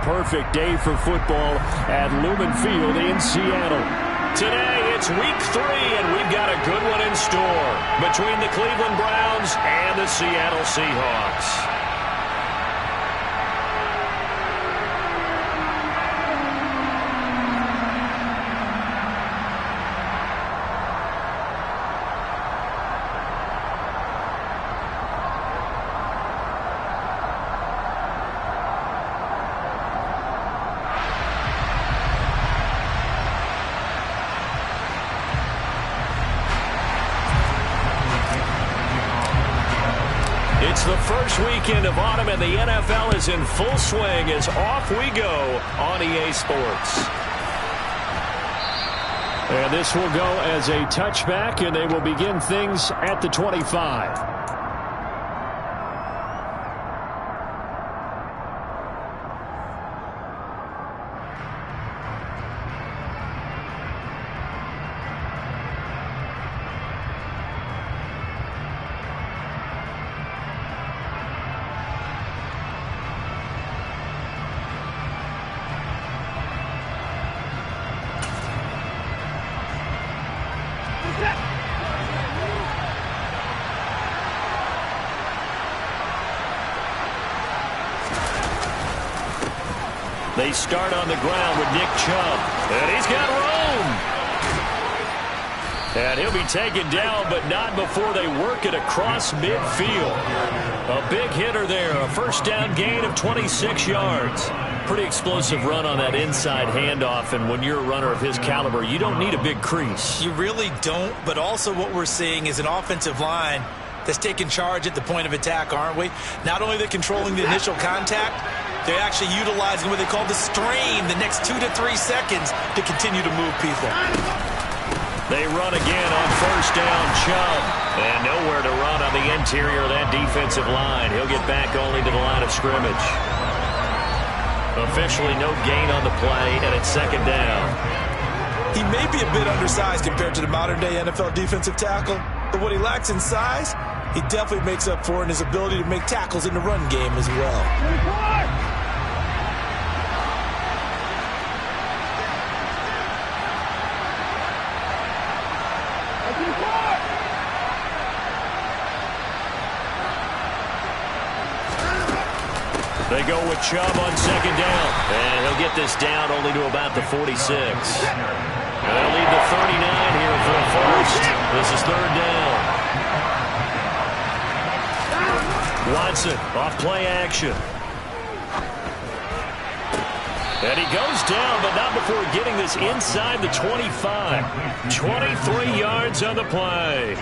perfect day for football at Lumen Field in Seattle. Today, it's week 3, and we've got a good one in store between the Cleveland Browns and the Seattle Seahawks. It's the first weekend of autumn, and the NFL is in full swing as off we go on EA Sports. And this will go as a touchback, and they will begin things at the 25. They start on the ground with Nick Chubb, and he's got room. And he'll be taken down, but not before they work it across midfield. A big hitter there, a first down gain of 26 yards. Pretty explosive run on that inside handoff, and when you're a runner of his caliber, you don't need a big crease. You really don't, but also what we're seeing is an offensive line that's taking charge at the point of attack, aren't we? Not only they're controlling the initial contact, they're actually utilizing what they call the strain, the next 2 to 3 seconds to continue to move people. They run again on first down, Chubb. And nowhere to run on the interior of that defensive line. He'll get back only to the line of scrimmage. Officially no gain on the play, and it's second down. He may be a bit undersized compared to the modern-day NFL defensive tackle, but what he lacks in size, he definitely makes up for in his ability to make tackles in the run game as well. They go with Chubb on second down. And he'll get this down only to about the 46. They'll lead the 39 here for a first. This is third down. Watson off play action. And he goes down, but not before getting this inside the 25. 23 yards on the play.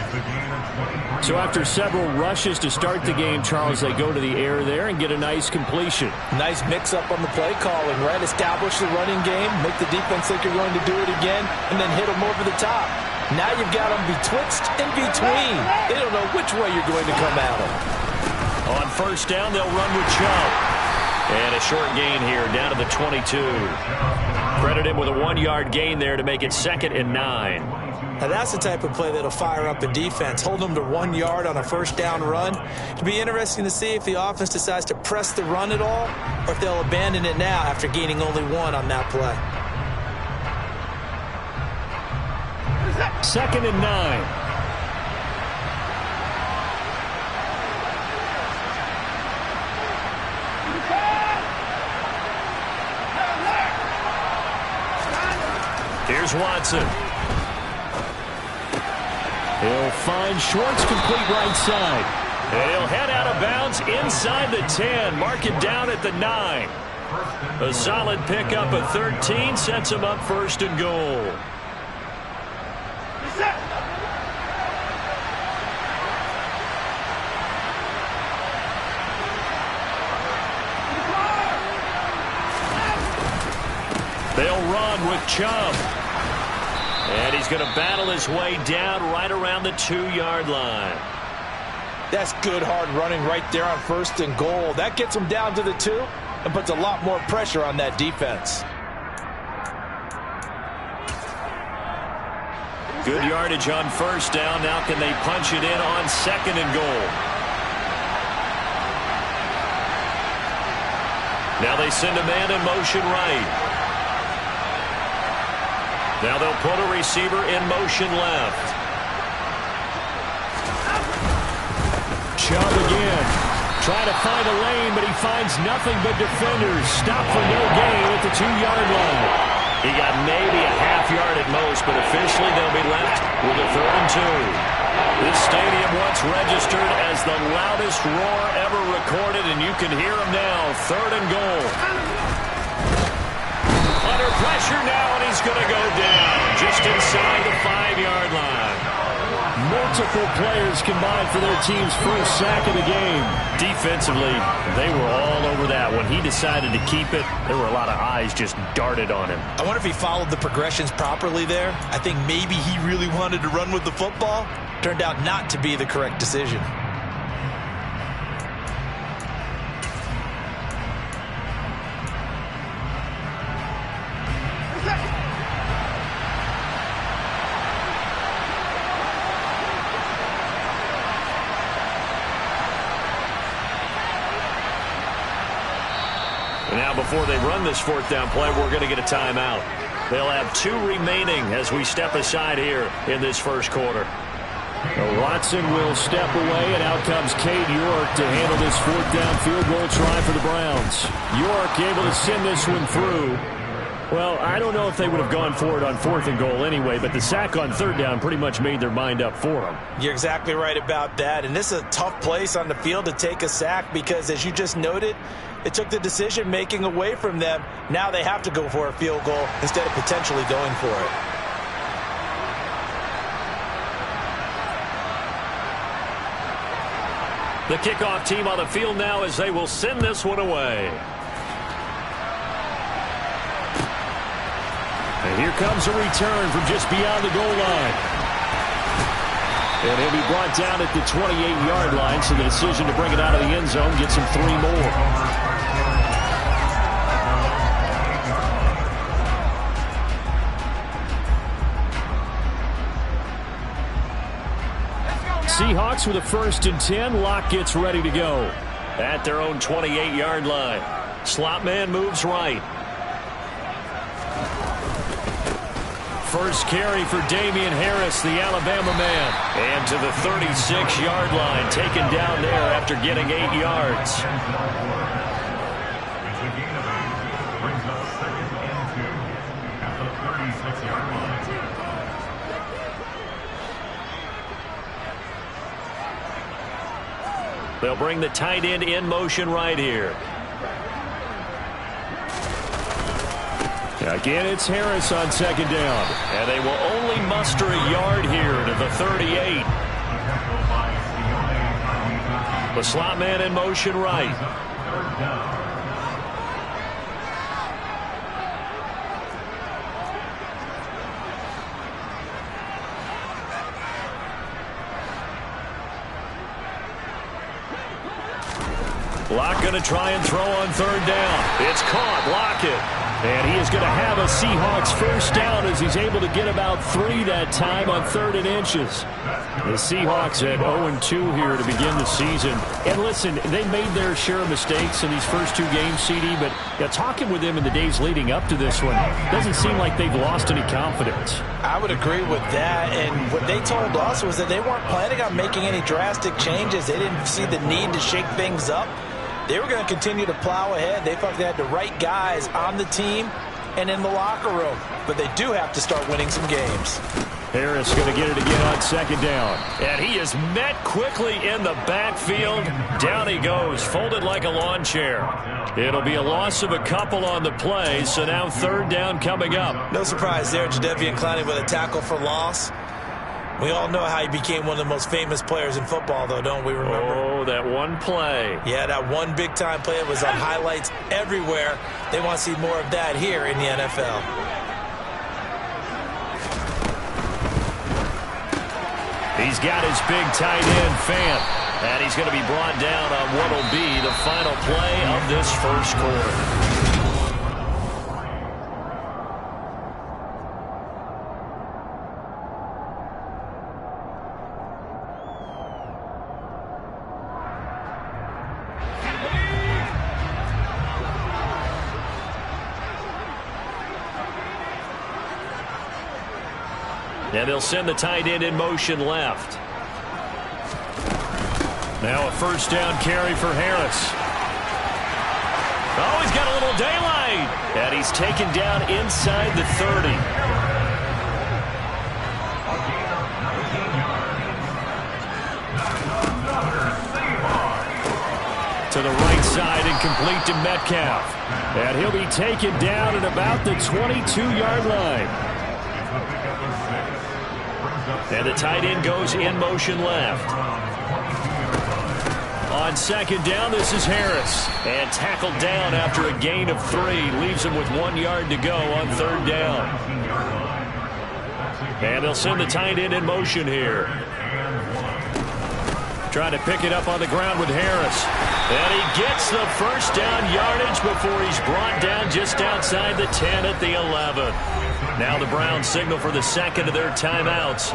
So after several rushes to start the game, Charles, they go to the air there and get a nice completion. Nice mix-up on the play calling, right? Establish the running game, make the defense think you're going to do it again, and then hit them over the top. Now you've got them betwixt and between. They don't know which way you're going to come at them. On first down, they'll run with Chubb. And a short gain here, down to the 22. Credit him with a 1-yard gain there to make it 2nd and 9. Now that's the type of play that'll fire up a defense. Hold them to 1 yard on a first down run. It'll be interesting to see if the offense decides to press the run at all, or if they'll abandon it now after gaining only 1 on that play. 2nd and 9. Here's Watson. He'll find Schwartz complete right side. And he'll head out of bounds inside the 10. Mark it down at the 9. A solid pickup of 13 sets him up first and goal. They'll run with Chubb. And he's going to battle his way down right around the 2-yard line. That's good hard running right there on first and goal. That gets him down to the 2 and puts a lot more pressure on that defense. Good yardage on first down. Now can they punch it in on second and goal? Now they send a man in motion right. Now they'll put a receiver in motion left. Chubb again. Trying to find a lane, but he finds nothing but defenders. Stop for no gain at the 2-yard line. He got maybe a half yard at most, but officially they'll be left with a 3rd and 2. This stadium once registered as the loudest roar ever recorded, and you can hear him now. 3rd and goal. Under pressure now, and he's going to go down just inside the 5-yard line. Multiple players combined for their team's first sack of the game. Defensively, they were all over that. When he decided to keep it, there were a lot of eyes just darted on him. I wonder if he followed the progressions properly there. I think maybe he really wanted to run with the football. Turned out not to be the correct decision. Now, before they run this 4th down play, we're going to get a timeout. They'll have 2 remaining as we step aside here in this first quarter. Now Watson will step away, and out comes Cade York to handle this 4th down field goal try for the Browns. York able to send this one through. Well, I don't know if they would have gone for it on 4th and goal anyway, but the sack on 3rd down pretty much made their mind up for them. You're exactly right about that, and this is a tough place on the field to take a sack because, as you just noted, it took the decision-making away from them. Now they have to go for a field goal instead of potentially going for it. The kickoff team on the field now as they will send this one away. And here comes a return from just beyond the goal line. And he'll be brought down at the 28-yard line, so the decision to bring it out of the end zone gets him 3 more. Seahawks with a 1st and 10. Locke gets ready to go. At their own 28-yard line. Slot man moves right. First carry for Damian Harris, the Alabama man. And to the 36-yard line, taken down there after getting 8 yards. They'll bring the tight end in motion right here. Again, it's Harris on 2nd down. And they will only muster a yard here to the 38. The slot man in motion right. Locke going to try and throw on 3rd down. It's caught. Lockett. And he is going to have a Seahawks first down as he's able to get about 3 that time on 3rd and inches. The Seahawks at 0-2 here to begin the season. And listen, they made their share of mistakes in these first 2 games, CD, but talking with them in the days leading up to this one, doesn't seem like they've lost any confidence. I would agree with that, and what they told us was that they weren't planning on making any drastic changes. They didn't see the need to shake things up. They were going to continue to plow ahead. They felt they had the right guys on the team and in the locker room. But they do have to start winning some games. Harris going to get it again on 2nd down. And he is met quickly in the backfield. Down he goes, folded like a lawn chair. It'll be a loss of a couple on the play, so now 3rd down coming up. No surprise there, Jadeveon Clowney with a tackle for loss. We all know how he became one of the most famous players in football, though, don't we remember? Oh, that one play. Yeah, that one big-time play. It was on highlights everywhere. They want to see more of that here in the NFL. He's got his big tight end, Fant. And he's going to be brought down on what will be the final play of this first quarter. And they'll send the tight end in motion left. Now a first down carry for Harris. Oh, he's got a little daylight. And he's taken down inside the 30. To the right side and complete to Metcalf. And he'll be taken down at about the 22-yard line. And the tight end goes in motion left. On second down, this is Harris. And tackled down after a gain of 3. Leaves him with 1 yard to go on third down. And they'll send the tight end in motion here. Trying to pick it up on the ground with Harris. And he gets the first down yardage before he's brought down just outside the 10 at the 11. Now the Browns signal for the second of their timeouts.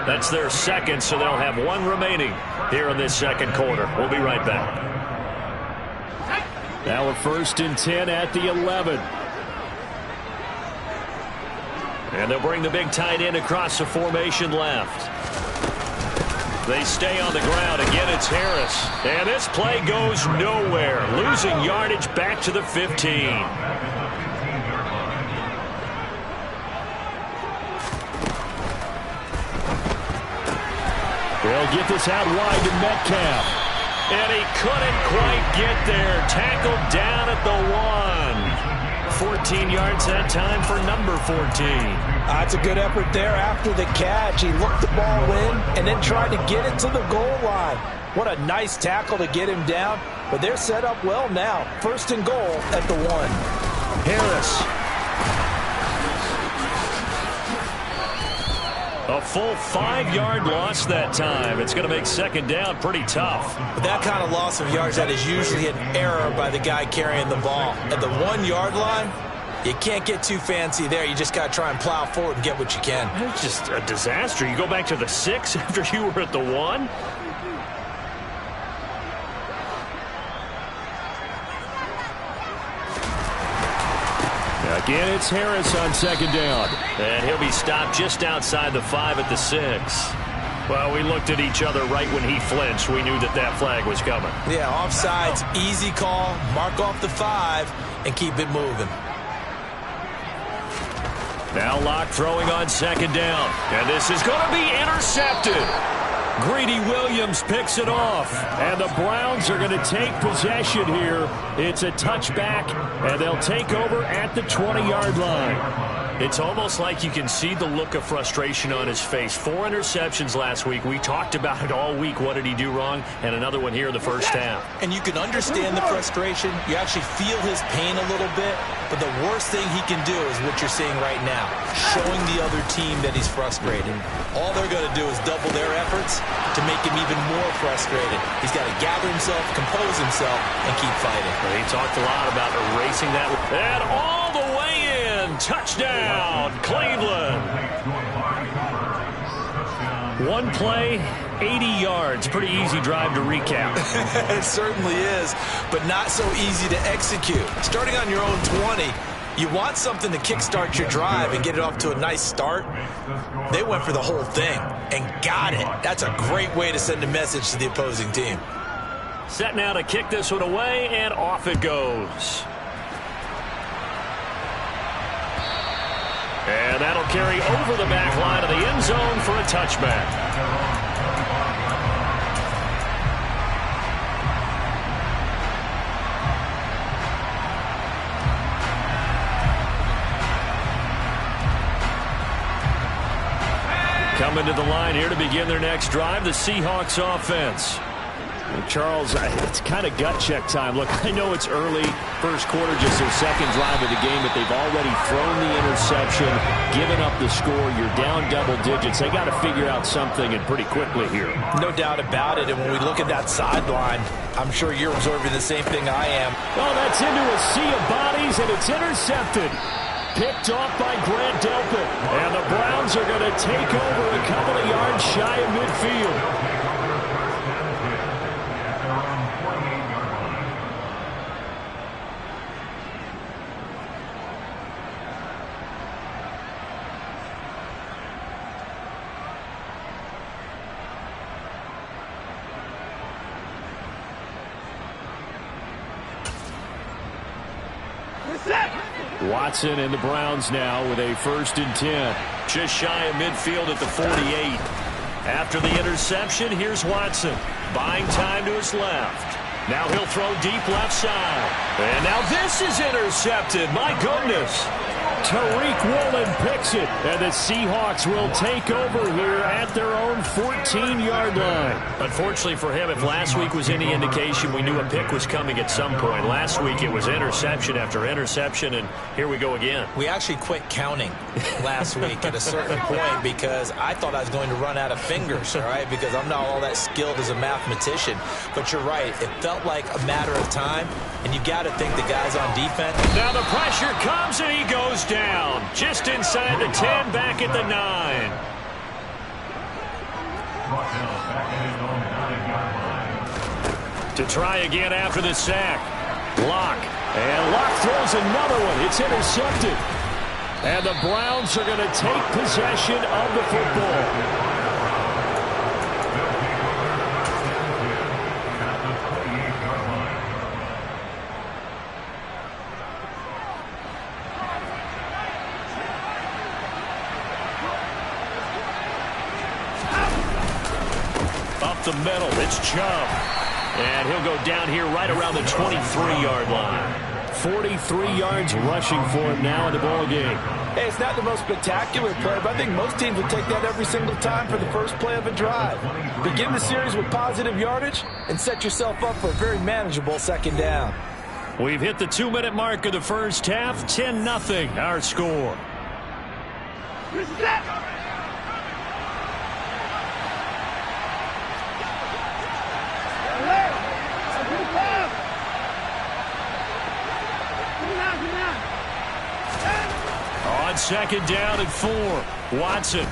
That's their second, so they'll have 1 remaining here in this second quarter. We'll be right back. Now a first and 10 at the 11. And they'll bring the big tight end across the formation left. They stay on the ground. Again, it's Harris. And this play goes nowhere. Losing yardage back to the 15. They'll get this out wide to Metcalf. And he couldn't quite get there. Tackled down at the 1. 14 yards that time for number 14. That's a good effort there after the catch. He looked the ball in and then tried to get it to the goal line. What a nice tackle to get him down. But they're set up well now. First and goal at the 1. Harris. A full 5-yard loss that time. It's going to make second down pretty tough. But that kind of loss of yards, that is usually an error by the guy carrying the ball. At the 1-yard line, you can't get too fancy there. You just got to try and plow forward and get what you can. It's just a disaster. You go back to the 6 after you were at the 1. Again, it's Harris on second down. And he'll be stopped just outside the 5 at the 6. Well, we looked at each other right when he flinched. We knew that that flag was coming. Yeah, offsides, easy call. Mark off the 5 and keep it moving. Now Locke throwing on second down. And this is going to be intercepted. Greedy Williams picks it off. And the Browns are going to take possession here. It's a touchback, and they'll take over at the 20-yard line. It's almost like you can see the look of frustration on his face. 4 interceptions last week. We talked about it all week. What did he do wrong? And another one here in the first half. And you can understand the frustration. You actually feel his pain a little bit. But the worst thing he can do is what you're seeing right now, showing the other team that he's frustrated. All they're going to do is double their efforts to make him even more frustrated. He's got to gather himself, compose himself, and keep fighting. Well, he talked a lot about erasing that. And all the way in. Touchdown, Cleveland. 1 play, 80 yards. Pretty easy drive to recap. It certainly is, but not so easy to execute. Starting on your own 20, you want something to kickstart your drive and get it off to a nice start. They went for the whole thing and got it. That's a great way to send a message to the opposing team. Set now to kick this one away, and off it goes. And that'll carry over the back line of the end zone for a touchback. Coming to the line here to begin their next drive, the Seahawks offense. Charles, it's kind of gut check time. Look, I know it's early, first quarter, just their second drive of the game, but they've already thrown the interception, given up the score. You're down double digits. They got to figure out something, and pretty quickly here. No doubt about it, and when we look at that sideline, I'm sure you're observing the same thing I am. Oh, that's into a sea of bodies, and it's intercepted. Picked off by Grant Delpit. And the Browns are going to take over a couple of yards shy of midfield. Watson and the Browns now with a 1st and 10. Just shy of midfield at the 48. After the interception, here's Watson. Buying time to his left. Now he'll throw deep left side. And now this is intercepted. My goodness. Tariq Woolen picks it, and the Seahawks will take over here at their own 14-yard line. Unfortunately for him, if last week was any indication, we knew a pick was coming at some point. Last week it was interception after interception, and here we go again. We actually quit counting last week at a certain point because I thought I was going to run out of fingers, all right, because I'm not all that skilled as a mathematician. But you're right. It felt like a matter of time, and you got to think the guys on defense. Now the pressure comes, and he goes down. Just inside the 10, back at the 9. To try again after the sack. Locke. And Locke throws another one. It's intercepted. And the Browns are going to take possession of the football. The middle, it's Chubb. And he'll go down here right around the 23-yard line. 43 yards rushing for him now in the ball game. Hey, it's not the most spectacular play, but I think most teams would take that every single time for the first play of a drive. Begin the series with positive yardage and set yourself up for a very manageable 2nd down. We've hit the 2-minute mark of the first half. 10-0 our score. On 2nd down and 4. Watson.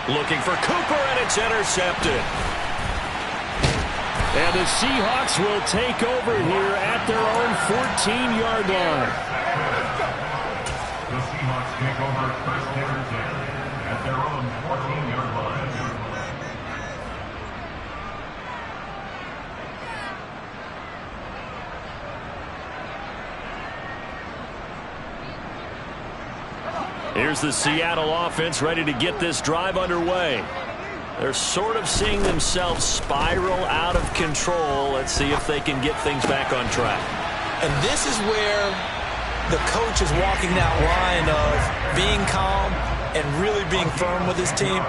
Looking for Cooper, and it's intercepted. And the Seahawks will take over here at their own 14-yard line. The Seahawks take over 1st and 10 at their own 14-yard line. Here's the Seattle offense ready to get this drive underway. They're sort of seeing themselves spiral out of control. Let's see if they can get things back on track. And this is where the coach is walking that line of being calm and really being firm with his team.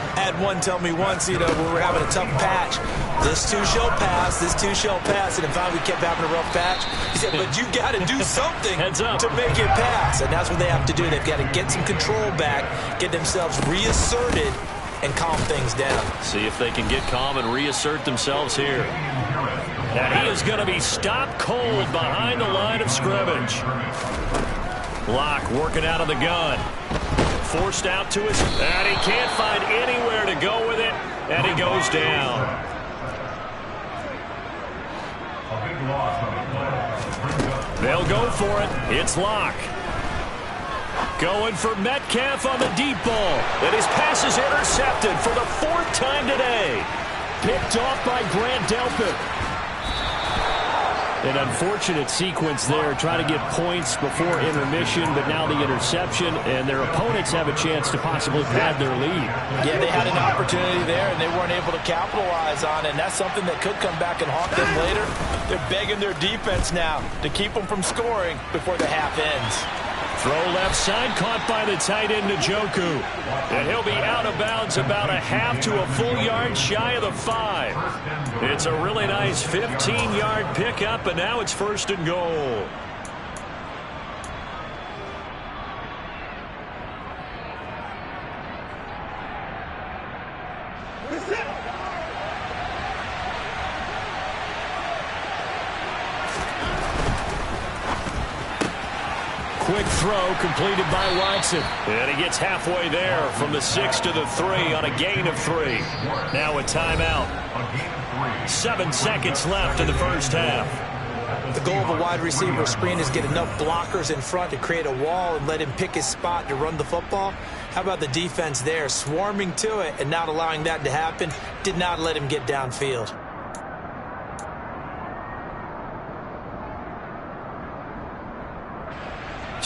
I had one tell me once, when we were having a tough patch, this too shall pass, this too shall pass, and in fact we kept having a rough patch. He said, but you got to do something to make it pass, and that's what they have to do. They've got to get some control back, get themselves reasserted, and calm things down. See if they can get calm and reassert themselves here. And he is going to be stopped cold behind the line of scrimmage. Locke working out of the gun. Forced out to his, and he can't find anywhere to go with it, and he goes down. They'll go for it. It's Locke. Going for Metcalf on the deep ball. And his pass is intercepted for the 4th time today. Picked off by Grant Delpit. An unfortunate sequence there, trying to get points before intermission, but now the interception, and their opponents have a chance to possibly pad their lead. Yeah, they had an opportunity there, and they weren't able to capitalize on it, and that's something that could come back and haunt them later. They're begging their defense now to keep them from scoring before the half ends. Throw left side, caught by the tight end, Njoku. And he'll be out of bounds about a half to a full yard shy of the 5. It's a really nice 15-yard pickup, and now it's 1st and goal. Quick throw completed by Watson. And he gets halfway there from the 6 to the 3 on a gain of 3. Now a timeout. 7 seconds left in the first half. The goal of a wide receiver screen is get enough blockers in front to create a wall and let him pick his spot to run the football. How about the defense there, swarming to it and not allowing that to happen? Did not let him get downfield.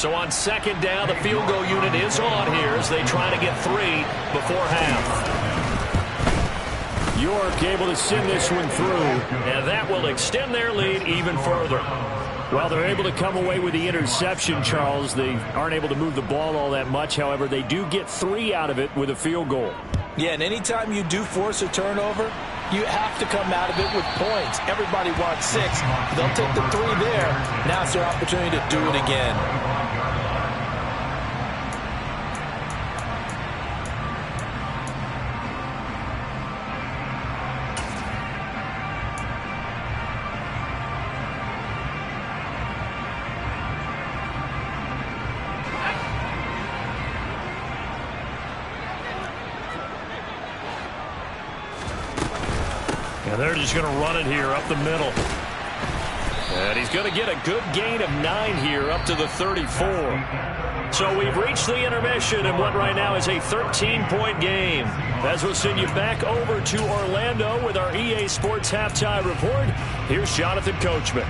So on second down, the field goal unit is on here as they try to get 3 before half. York able to send this one through. And that will extend their lead even further. Well, they're able to come away with the interception, Charles. They aren't able to move the ball all that much. However, they do get 3 out of it with a field goal. Yeah, and anytime you do force a turnover, you have to come out of it with points. Everybody wants 6. They'll take the 3 there. Now it's their opportunity to do it again. And they're just going to run it here up the middle. And he's going to get a good gain of 9 here up to the 34. So we've reached the intermission in what right now is a 13-point game. As we'll send you back over to Orlando with our EA Sports Halftime Report, here's Jonathan Coachman.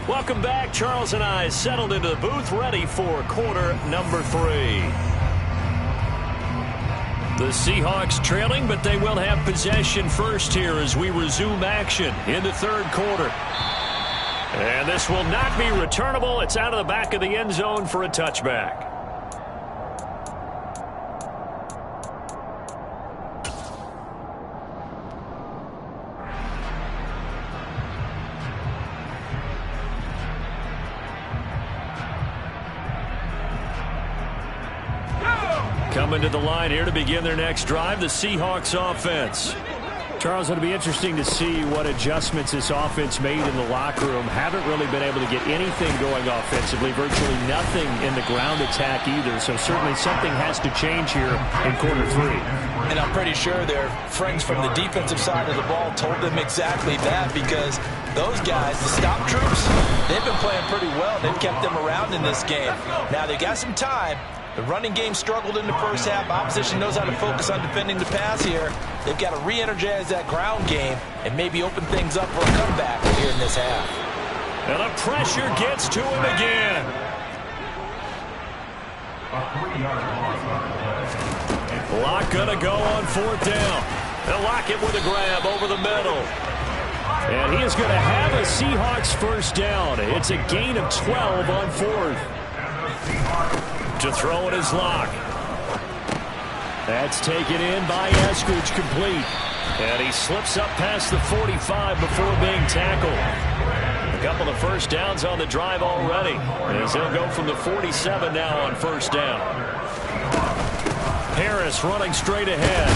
Welcome back. Charles and I settled into the booth, ready for quarter number 3. The Seahawks trailing, but they will have possession first here as we resume action in the third quarter. And this will not be returnable. It's out of the back of the end zone for a touchback. Coming to the line here to begin their next drive, the Seahawks offense. Charles, it'll be interesting to see what adjustments this offense made in the locker room. Haven't really been able to get anything going offensively, virtually nothing in the ground attack either. So certainly something has to change here in quarter 3. And I'm pretty sure their friends from the defensive side of the ball told them exactly that, because those guys, the stop troops, they've been playing pretty well. They've kept them around in this game. Now they got some time. The running game struggled in the first half. Opposition knows how to focus on defending the pass here. They've got to re-energize that ground game and maybe open things up for a comeback here in this half. And the pressure gets to him again. Locke going to go on 4th down. They'll lock it with a grab over the middle. And he is going to have a Seahawks first down. It's a gain of 12 on 4th. To throw it is Locke. That's taken in by Eskridge, complete. And he slips up past the 45 before being tackled. A couple of first downs on the drive already, as he'll go from the 47 now on first down. Harris running straight ahead.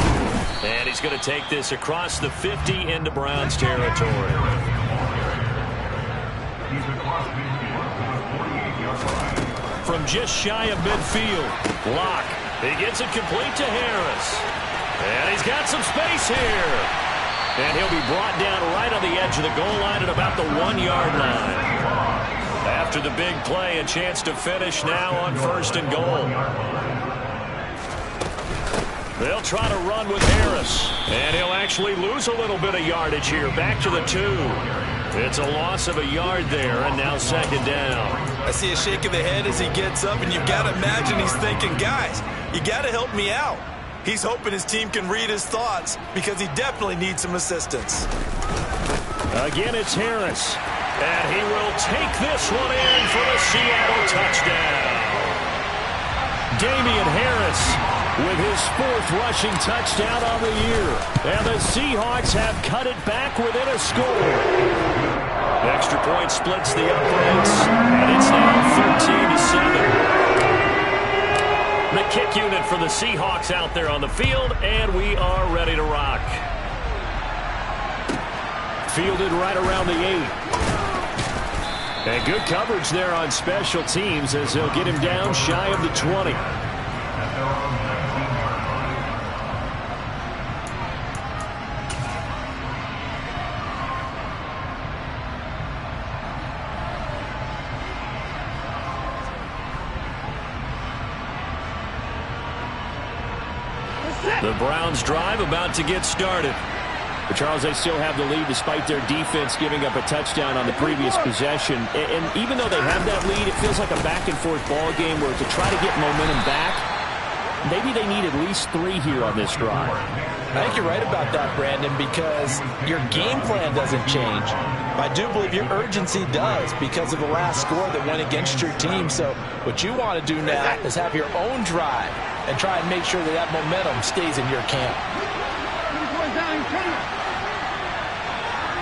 And he's going to take this across the 50 into Browns territory. From just shy of midfield, Locke. He gets it complete to Harris. And he's got some space here. And he'll be brought down right on the edge of the goal line at about the 1-yard line. After the big play, a chance to finish now on 1st and goal. They'll try to run with Harris. And he'll actually lose a little bit of yardage here. Back to the 2. It's a loss of a yard there, and now 2nd down. I see a shake of the head as he gets up, and you've got to imagine he's thinking, guys, you got to help me out. He's hoping his team can read his thoughts because he definitely needs some assistance. Again, it's Harris. And he will take this one in for the Seattle touchdown. Damian Harris with his 4th rushing touchdown on the year. And the Seahawks have cut it back within a score. Extra point splits the uprights, and it's now 13-7. The kick unit for the Seahawks out there on the field, and we are ready to rock. Fielded right around the 8. And good coverage there on special teams as they'll get him down shy of the 20. The Browns drive about to get started. But Charles, they still have the lead despite their defense giving up a touchdown on the previous possession. And even though they have that lead, it feels like a back-and-forth ball game where to try to get momentum back, maybe they need at least 3 here on this drive. I think you're right about that, Brandon, because your game plan doesn't change. I do believe your urgency does because of the last score that went against your team. So what you want to do now is have your own drive and try and make sure that that momentum stays in your camp.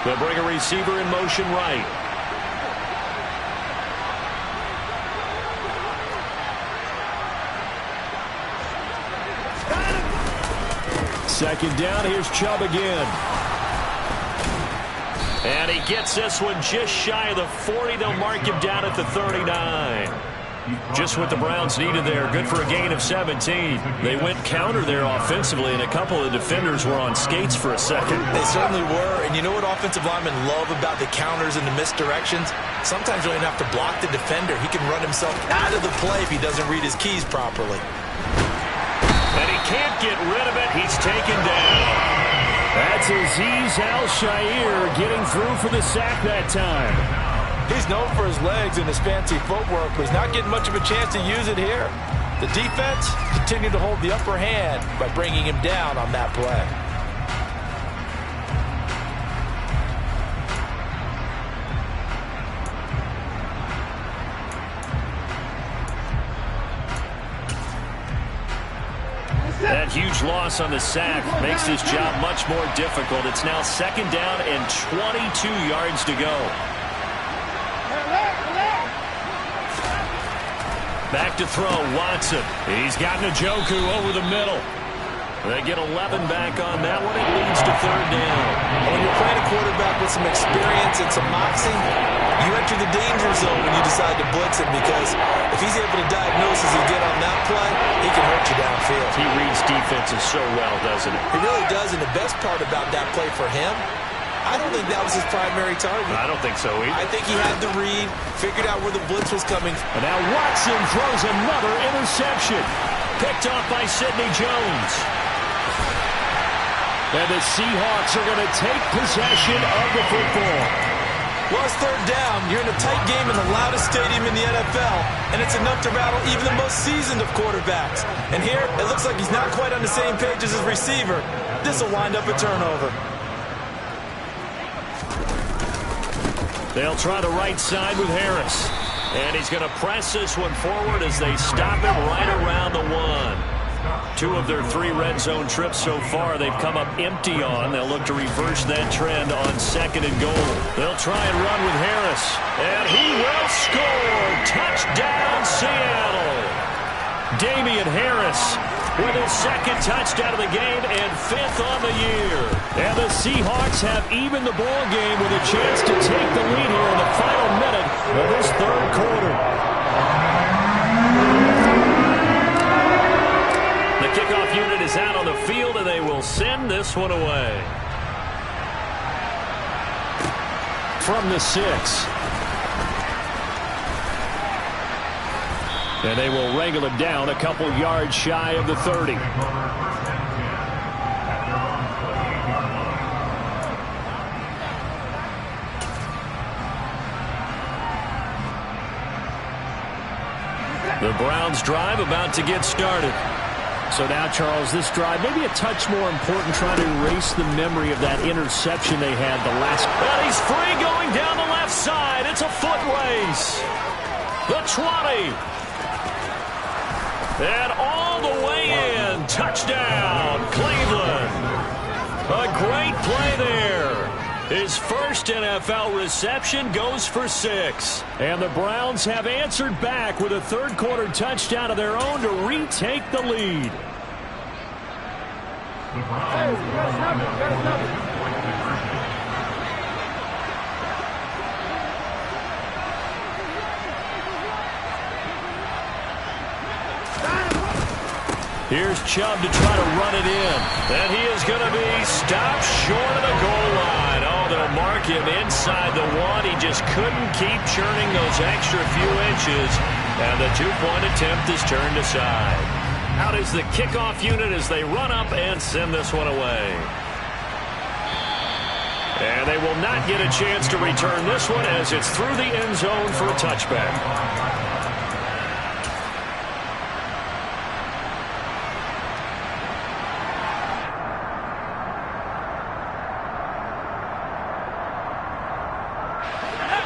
They'll bring a receiver in motion right. Second down, here's Chubb again. And he gets this one just shy of the 40. They'll mark him down at the 39. Just what the Browns needed there. Good for a gain of 17. They went counter there offensively, and a couple of defenders were on skates for a second. They certainly were. And you know what offensive linemen love about the counters and the misdirections? Sometimes you don't even have to block the defender. He can run himself out of the play if he doesn't read his keys properly. And he can't get rid of it. He's taken down. That's Azeez Al-Shaair getting through for the sack that time. He's known for his legs and his fancy footwork, but he's not getting much of a chance to use it here. The defense continued to hold the upper hand by bringing him down on that play. That huge loss on the sack makes this job much more difficult. It's now second down and 22 yards to go. Back to throw, Watson. He's got Njoku over the middle. They get 11 back on that one. It leads to third down. When you're playing a quarterback with some experience and some moxie, you enter the danger zone when you decide to blitz him, because if he's able to diagnose as he did on that play, he can hurt you downfield. He reads defenses so well, doesn't he? He really does, and the best part about that play for him, I don't think that was his primary target. I don't think so either. I think he had the read, figured out where the blitz was coming. And now Watson throws another interception. Picked off by Sidney Jones. And the Seahawks are going to take possession of the football. Well, it's third down. You're in a tight game in the loudest stadium in the NFL, and it's enough to rattle even the most seasoned of quarterbacks. And here, it looks like he's not quite on the same page as his receiver. This will wind up a turnover. They'll try the right side with Harris. And he's going to press this one forward as they stop him right around the 1. 2 of their 3 red zone trips so far they've come up empty on. They'll look to reverse that trend on second and goal. They'll try and run with Harris. And he will score. Touchdown, Seattle. Damian Harris with his second touchdown of the game and 5th on the year. And the Seahawks have evened the ball game with a chance to take the lead here in the final minute of this third quarter. The kickoff unit is out on the field, and they will send this one away. From the 6. And they will wrangle him down a couple yards shy of the 30. The Browns drive about to get started. So now, Charles, this drive maybe a touch more important, trying to erase the memory of that interception they had the last. And he's free going down the left side. It's a foot race. The 20. And all the way in. Touchdown, Cleveland. A great play there. His first NFL reception goes for 6. And the Browns have answered back with a third quarter touchdown of their own to retake the lead. Here's Chubb to try to run it in. And he is going to be stopped short of the goal line. Oh, they'll mark him inside the 1. He just couldn't keep churning those extra few inches. And the 2-point attempt is turned aside. Out is the kickoff unit as they run up and send this one away. And they will not get a chance to return this one as it's through the end zone for a touchback.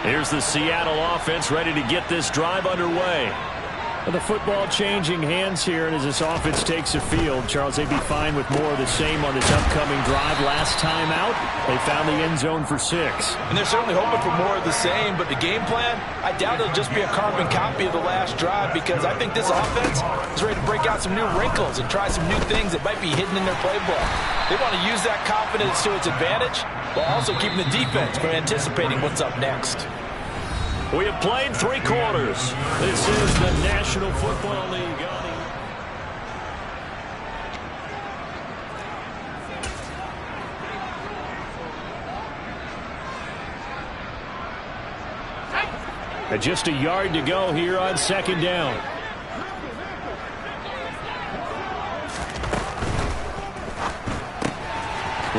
Here's the Seattle offense ready to get this drive underway. Well, the football changing hands here, and as this offense takes the field, Charles, they'd be fine with more of the same on this upcoming drive. Last time out, they found the end zone for 6. And they're certainly hoping for more of the same, but the game plan, I doubt it'll just be a carbon copy of the last drive, because I think this offense is ready to break out some new wrinkles and try some new things that might be hidden in their playbook. They want to use that confidence to its advantage, while also keeping the defense from anticipating what's up next. We have played 3 quarters. This is the National Football League. And just a yard to go here on 2nd down.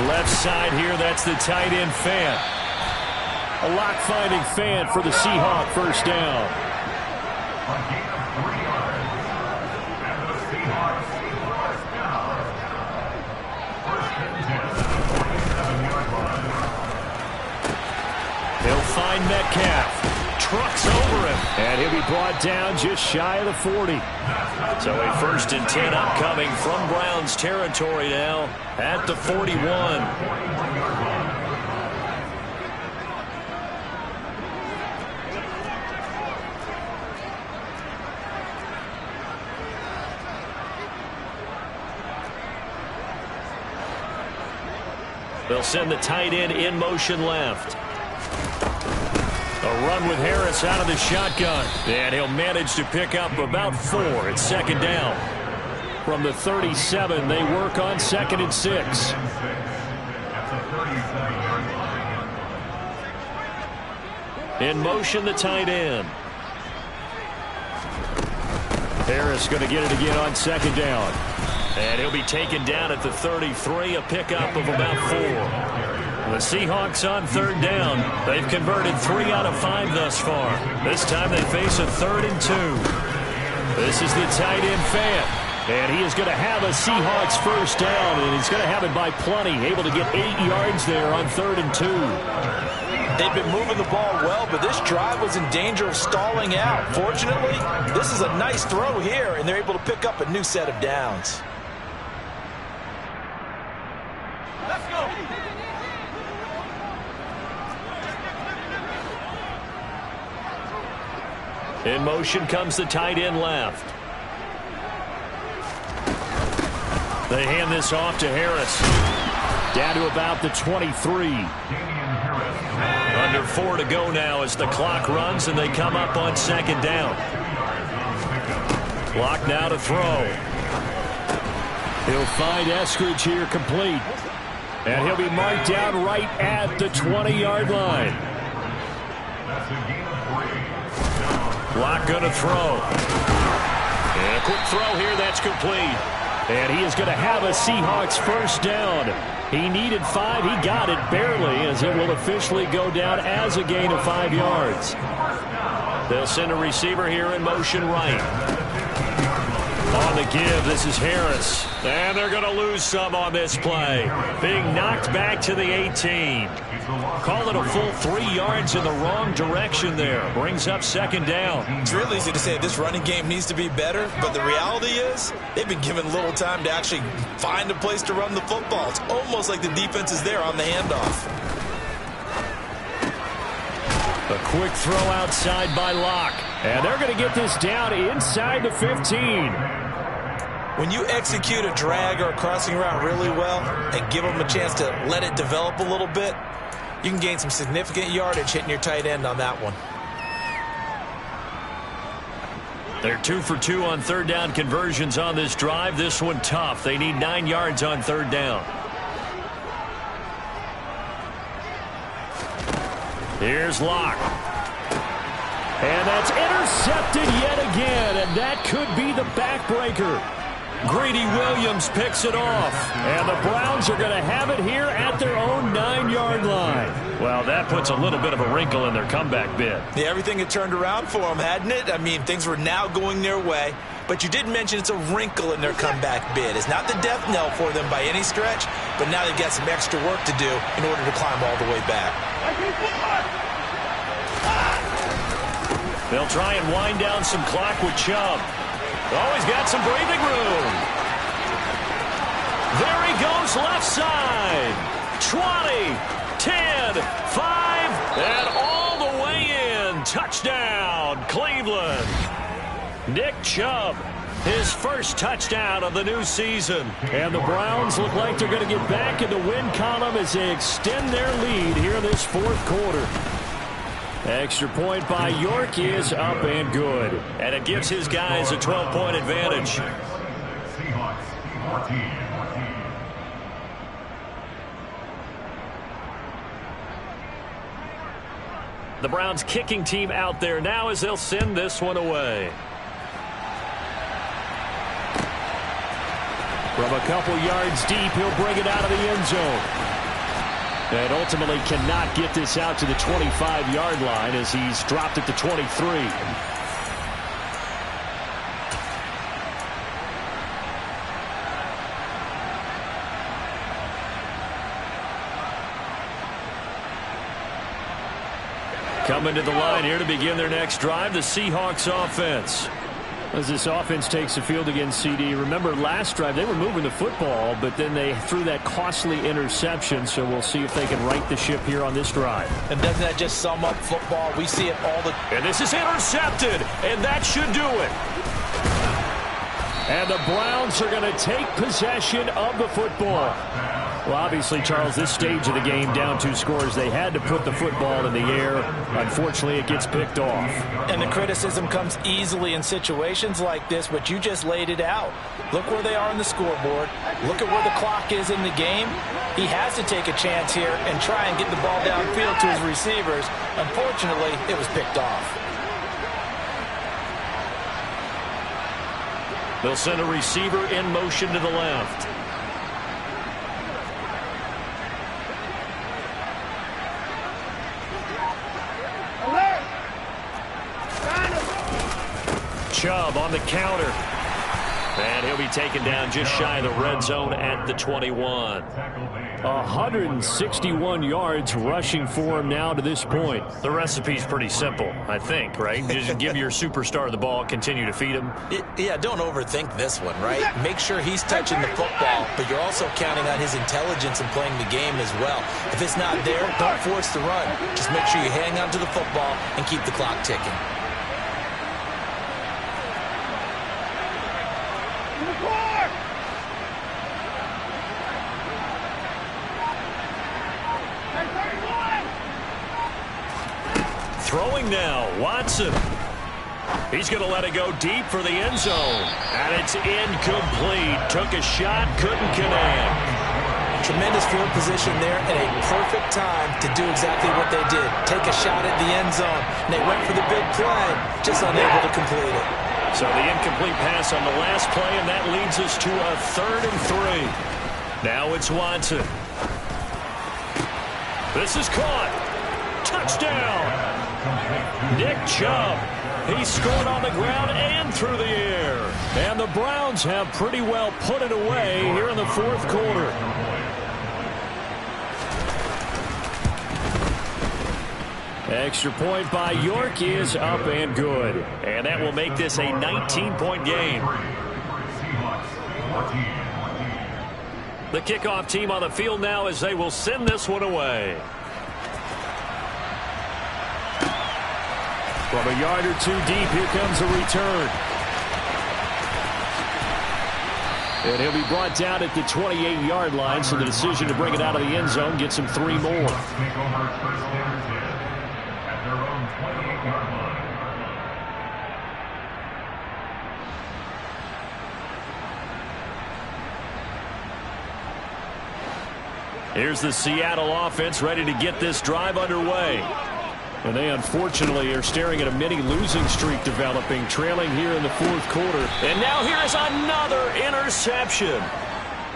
Left side here, that's the tight end Fant. A lock-finding Fant for the Seahawk first down. A gain of 3 yards. And the Seahawks first down. First and 10 at the 47-yard line. He'll find Metcalf. Trucks over him. And he'll be brought down just shy of the 40. So a 1st and 10 upcoming from Browns territory now at the 41. They'll send the tight end in motion left. A run with Harris out of the shotgun. And he'll manage to pick up about 4 at 2nd down. From the 37, they work on 2nd and 6. In motion, the tight end. Harris going to get it again on 2nd down. And he'll be taken down at the 33, a pickup of about 4. The Seahawks on 3rd down. They've converted 3 out of 5 thus far. This time they face a 3rd and 2. This is the tight end Fant. And he is going to have a Seahawks first down, and he's going to have it by plenty. Able to get 8 yards there on 3rd and 2. They've been moving the ball well, but this drive was in danger of stalling out. Fortunately, this is a nice throw here, and they're able to pick up a new set of downs. Let's go. In motion comes the tight end left. They hand this off to Harris. Down to about the 23. Under 4 to go now as the clock runs and they come up on 2nd down. Clock now to throw. He'll find Eskridge here complete. And he'll be marked down right at the 20-yard line. Clock going to throw. And a quick throw here, that's complete. And he is going to have a Seahawks first down. He needed 5. He got it barely, as it will officially go down as a gain of 5 yards. They'll send a receiver here in motion right. On the give, this is Harris. And they're going to lose some on this play. Being knocked back to the 18. Call it a full 3 yards in the wrong direction there. Brings up 2nd down. It's real easy to say this running game needs to be better, but the reality is they've been given little time to actually find a place to run the football. It's almost like the defense is there on the handoff. A quick throw outside by Locke. And they're going to get this down inside the 15. When you execute a drag or a crossing route really well and give them a chance to let it develop a little bit, you can gain some significant yardage hitting your tight end on that one. They're 2 for 2 on 3rd down conversions on this drive. This one tough. They need 9 yards on 3rd down. Here's Locke. And that's intercepted yet again, and that could be the backbreaker. Greedy Williams picks it off. And the Browns are going to have it here at their own 9-yard line. Well, that puts a little bit of a wrinkle in their comeback bid. Yeah, everything had turned around for them, hadn't it? I mean, things were now going their way. But you did mention it's a wrinkle in their comeback bid. It's not the death knell for them by any stretch, but now they've got some extra work to do in order to climb all the way back. They'll try and wind down some clock with Chubb. Oh, he's got some breathing room. There he goes left side. 20, 10, 5, and all the way in. Touchdown, Cleveland. Nick Chubb, his first touchdown of the new season. And the Browns look like they're going to get back in the win column as they extend their lead here in this fourth quarter. Extra point by York is up and good. And it gives his guys a 12-point advantage. Seahawks 14. The Browns kicking team out there now as they'll send this one away. From a couple yards deep, he'll bring it out of the end zone. And ultimately cannot get this out to the 25-yard line as he's dropped it to 23. Coming to the line here to begin their next drive, the Seahawks offense. As this offense takes the field against CD, remember last drive they were moving the football, but then they threw that costly interception, so we'll see if they can right the ship here on this drive. And doesn't that just sum up football? We see it all the... And this is intercepted, and that should do it. And the Browns are going to take possession of the football. Well, obviously, Charles, this stage of the game, down 2 scores, they had to put the football in the air. Unfortunately, it gets picked off. And the criticism comes easily in situations like this, but you just laid it out. Look where they are on the scoreboard. Look at where the clock is in the game. He has to take a chance here and try and get the ball downfield to his receivers. Unfortunately, it was picked off. They'll send a receiver in motion to the left. Chubb on the counter. And he'll be taken down just shy of the red zone at the 21. 161 yards rushing for him now to this point. The recipe's pretty simple, I think, right? Just give your superstar the ball, continue to feed him. Yeah, don't overthink this one, right? Make sure he's touching the football, but you're also counting on his intelligence in playing the game as well. If it's not there, don't force the run. Just make sure you hang on to the football and keep the clock ticking. Throwing now, Watson. He's going to let it go deep for the end zone. And it's incomplete. Took a shot, couldn't connect. Tremendous field position there and a perfect time to do exactly what they did. Take a shot at the end zone. And they went for the big play, just unable to complete it. So the incomplete pass on the last play, and that leads us to a 3rd and 3. Now it's Watson. This is caught. Touchdown. Nick Chubb. He scored on the ground and through the air. And the Browns have pretty well put it away here in the fourth quarter. Extra point by York is up and good. And that will make this a 19-point game. The kickoff team on the field now as they will send this one away. From a yard or 2 deep, here comes a return. And he'll be brought down at the 28-yard line, so the decision to bring it out of the end zone gets him 3 more. Here's the Seattle offense ready to get this drive underway. And they unfortunately are staring at a mini losing streak developing, trailing here in the fourth quarter. And now here's another interception.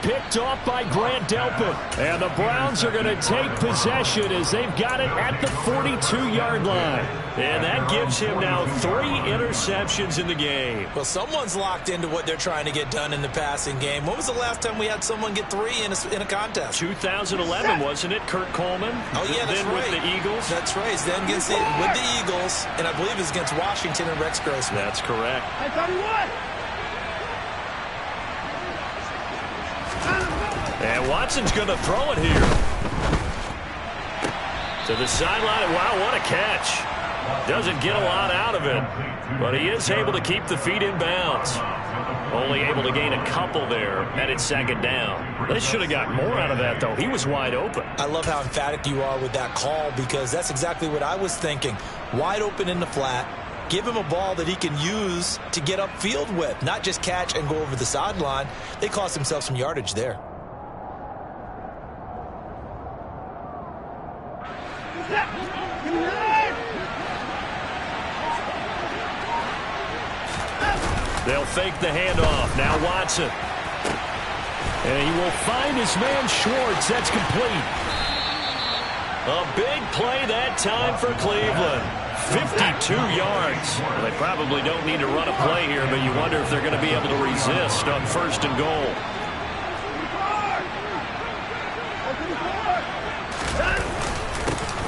Picked off by Grant Delpit. And the Browns are going to take possession as they've got it at the 42-yard line. And that gives him now 3 interceptions in the game. Well, someone's locked into what they're trying to get done in the passing game. When was the last time we had someone get 3 in a contest? 2011, wasn't it, Kurt Coleman? Oh, yeah, that's then right. With the Eagles? That's right. Then with the Eagles, and I believe it's against Washington and Rex Grossman. That's correct. I thought he won. And Watson's going to throw it here. To the sideline. Wow, what a catch. Doesn't get a lot out of it, but he is able to keep the feet in bounds. Only able to gain a couple there, and it's second down. They should have got more out of that, though. He was wide open. I love how emphatic you are with that call, because that's exactly what I was thinking. Wide open in the flat. Give him a ball that he can use to get upfield with, not just catch and go over the sideline. They cost themselves some yardage there. They'll fake the handoff. Now Watson. And he will find his man Schwartz. That's complete. A big play that time for Cleveland. 52 yards. Well, they probably don't need to run a play here, but you wonder if they're going to be able to resist on first and goal.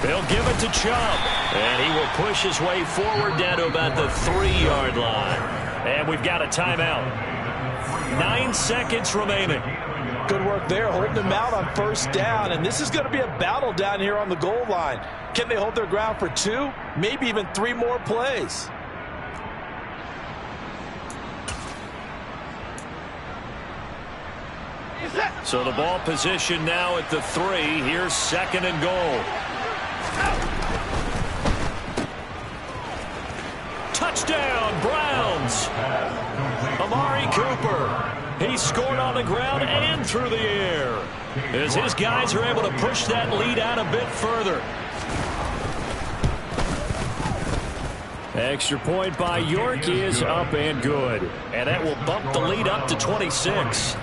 They'll give it to Chubb. And he will push his way forward down to about the 3-yard line. And we've got a timeout. 9 seconds remaining. Good work there, holding them out on first down. And this is going to be a battle down here on the goal line. Can they hold their ground for 2, maybe even 3 more plays? So the ball position now at the 3. Here's second and goal. Touchdown, Browns. Amari Cooper. He scored on the ground and through the air, as his guys are able to push that lead out a bit further. Extra point by York is up and good. And that will bump the lead up to 26.